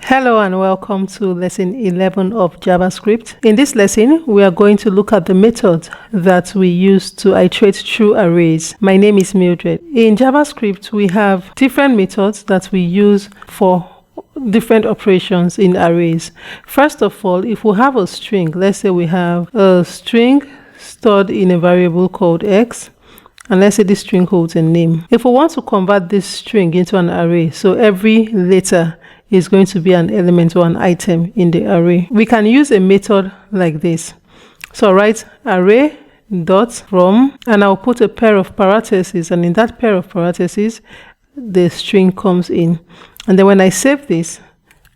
Hello and welcome to lesson 11 of JavaScript. In this lesson, we are going to look at the methods that we use to iterate through arrays. My name is Mildred. In JavaScript, we have different methods that we use for different operations in arrays. First of all, if we have a string, let's say we have a string stored in a variable called x, and let's say this string holds a name. If we want to convert this string into an array, so every letter is going to be an element or an item in the array, we can use a method like this. So I'll write array dot from, and I'll put a pair of parentheses, and in that pair of parentheses the string comes in. And then when I save this,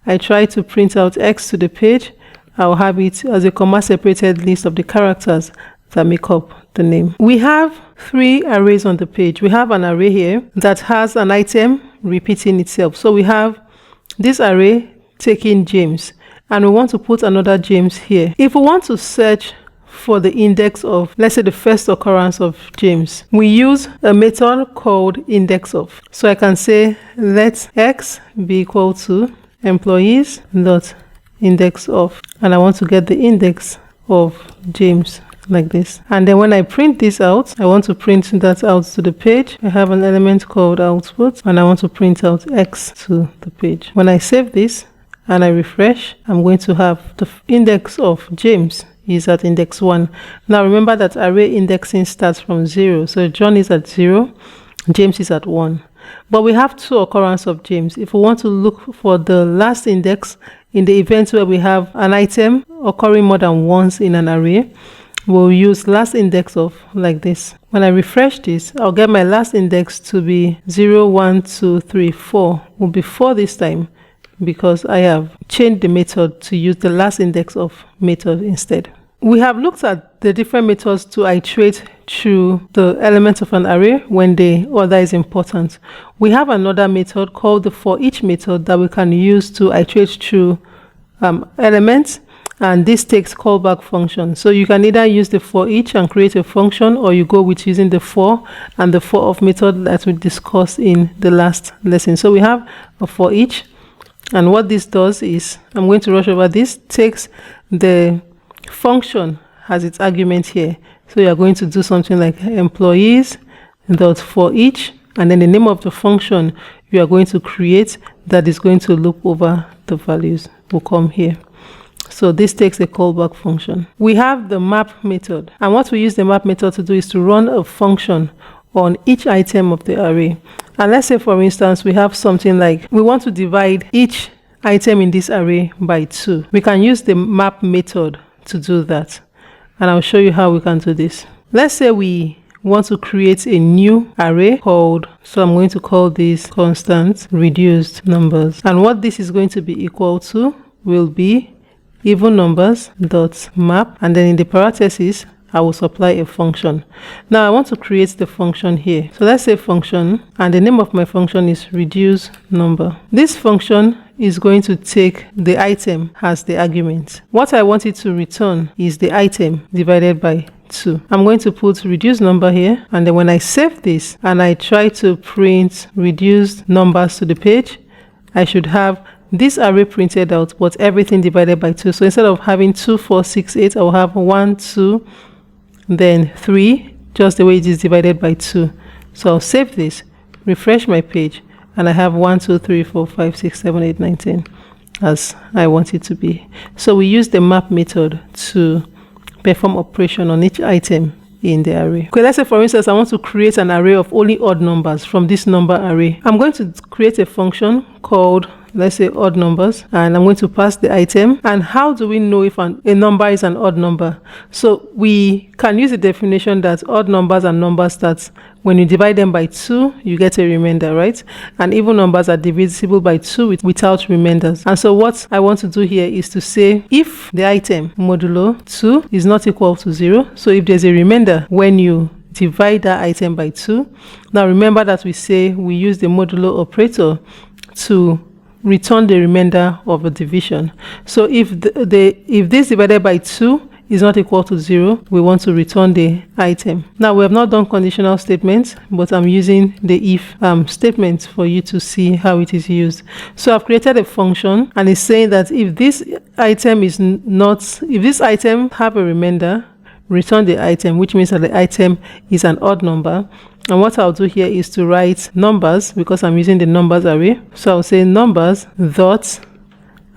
I try to print out x to the page. I'll have it as a comma separated list of the characters that make up the name. We have three arrays on the page. We have an array here that has an item repeating itself. So we have this array taking James, and we want to put another James here. If we want to search for the index of, let's say, the first occurrence of James, we use a method called index of. So I can say let x be equal to employees dot index of, and I want to get the index of James like this. And then when I print this out, I want to print that out to the page. I have an element called output, and I want to print out x to the page. When I save this and I refresh, I'm going to have the index of James is at index 1. Now remember that array indexing starts from 0. So John is at 0, James is at 1. But we have two occurrences of James. If we want to look for the last index in the event where we have an item occurring more than once in an array, we'll use last index of like this. When I refresh this, I'll get my last index to be 0, 1, 2, 3, 4. Will be 4 this time because I have changed the method to use the last index of method instead. We have looked at the different methods to iterate through the elements of an array when the order is important. We have another method called the for each method that we can use to iterate through elements. And this takes callback function. So you can either use the for each and create a function, or you go with using the for and the for of method that we discussed in the last lesson. So we have a for each, and what this does is, I'm going to rush over this, takes the function as its argument here. So you're going to do something like employees dot for each, and then the name of the function you are going to create that is going to loop over the values will come here. So this takes a callback function. We have the map method, and what we use the map method to do is to run a function on each item of the array. And let's say, for instance, we have something like we want to divide each item in this array by 2. We can use the map method to do that, and I'll show you how we can do this. Let's say we want to create a new array called, so I'm going to call this constant reduced numbers, and what this is going to be equal to will be even numbers dot map, and then in the parentheses I will supply a function. Now I want to create the function here. So let's say function, and the name of my function is reduce number. This function is going to take the item as the argument. What I want it to return is the item divided by 2. I'm going to put reduce number here, and then when I save this and I try to print reduced numbers to the page, I should have this array printed out, but everything divided by 2. So instead of having 2, 4, 6, 8, I will have 1, 2, then 3, just the way it is divided by 2. So I'll save this, refresh my page, and I have 1, 2, 3, 4, 5, 6, 7, 8, 9, 10 as I want it to be. So we use the map method to perform operation on each item in the array. Okay, let's say, for instance, I want to create an array of only odd numbers from this number array. I'm going to create a function called, let's say, odd numbers, and I'm going to pass the item. And how do we know if a number is an odd number? So we can use the definition that odd numbers are numbers that when you divide them by 2, you get a remainder, right? And even numbers are divisible by 2 without remainders. And so what I want to do here is to say if the item modulo 2 is not equal to 0, so if there's a remainder when you divide that item by 2, now remember that we say we use the modulo operator to return the remainder of a division. So if this divided by 2 is not equal to 0, we want to return the item. Now we have not done conditional statements, but I'm using the if statement for you to see how it is used. So I've created a function, and it's saying that if this item have a remainder, return the item, which means that the item is an odd number. And what I'll do here is to write numbers, because I'm using the numbers array. So I'll say numbers dot,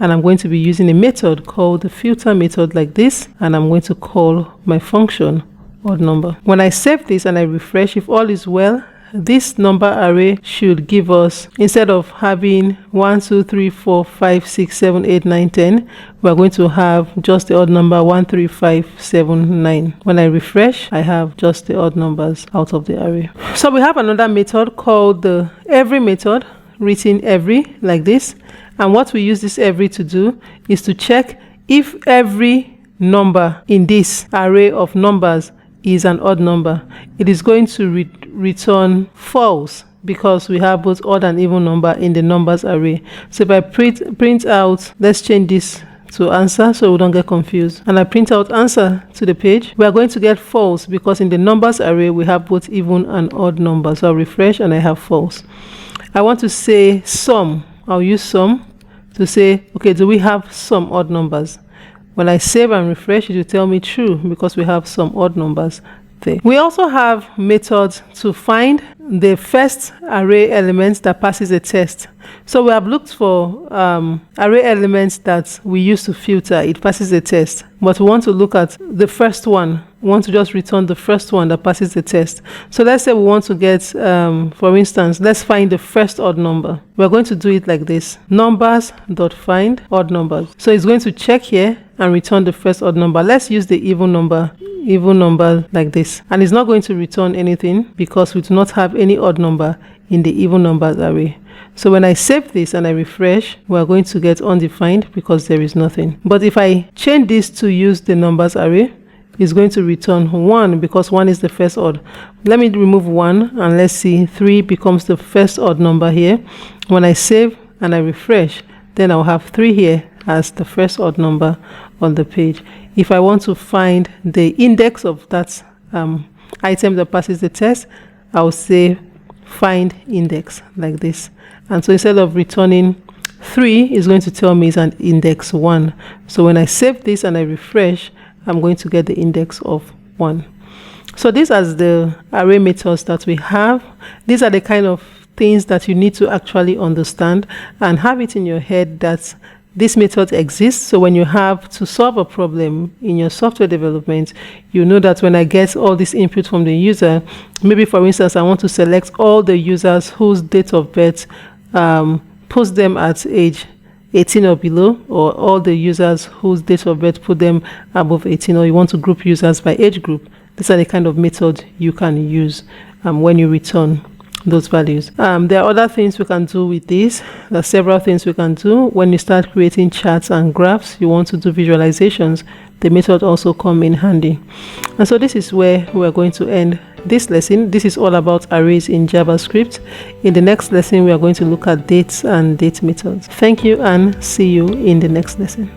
and I'm going to be using a method called the filter method like this, and I'm going to call my function odd number. When I save this and I refresh, if all is well, this number array should give us, instead of having 1 2 3 4 5 6 7 8 9 10, we're going to have just the odd number 1 3 5 7 9. When I refresh, I have just the odd numbers out of the array. So we have another method called the every method, written every like this. And what we use this every to do is to check if every number in this array of numbers is an odd number. It is going to return false, because we have both odd and even number in the numbers array. So if I print out, let's change this to answer so we don't get confused, and I print out answer to the page, we are going to get false, because in the numbers array we have both even and odd numbers. So I'll refresh and I have false. I want to say sum. I'll use sum to say, okay, do we have some odd numbers? When I save and refresh, it will tell me true, because we have some odd numbers there. We also have methods to find the first array elements that passes a test. So we have looked for array elements that we use to filter. It passes a test, but we want to look at the first one. We want to just return the first one that passes the test. So let's say we want to get, for instance, let's find the first odd number. We're going to do it like this: numbers.find odd numbers. So it's going to check here and return the first odd number. Let's use the even number like this, and it's not going to return anything because we do not have any odd number in the even numbers array. So when I save this and I refresh, we're going to get undefined because there is nothing. But if I change this to use the numbers array, it's going to return 1, because 1 is the first odd. Let me remove 1 and let's see, 3 becomes the first odd number here. When I save and I refresh, then I'll have 3 here as the first odd number on the page. If I want to find the index of that item that passes the test, I'll say find index like this. And so instead of returning 3, it's going to tell me it's an index 1. So when I save this and I refresh, I'm going to get the index of 1. So these are the array methods that we have. These are the kind of things that you need to actually understand and have it in your head that this method exists. So when you have to solve a problem in your software development, you know that when I get all this input from the user, maybe for instance, I want to select all the users whose date of birth puts them at age 18 or below, or all the users whose date of birth put them above 18, or you want to group users by age group. These are the kind of method you can use when you return those values. There are other things we can do with this. There are several things we can do. When you start creating charts and graphs, you want to do visualizations, the method also come in handy. And so this is where we are going to end this lesson. This is all about arrays in JavaScript. In the next lesson, we are going to look at dates and date methods. Thank you, and see you in the next lesson.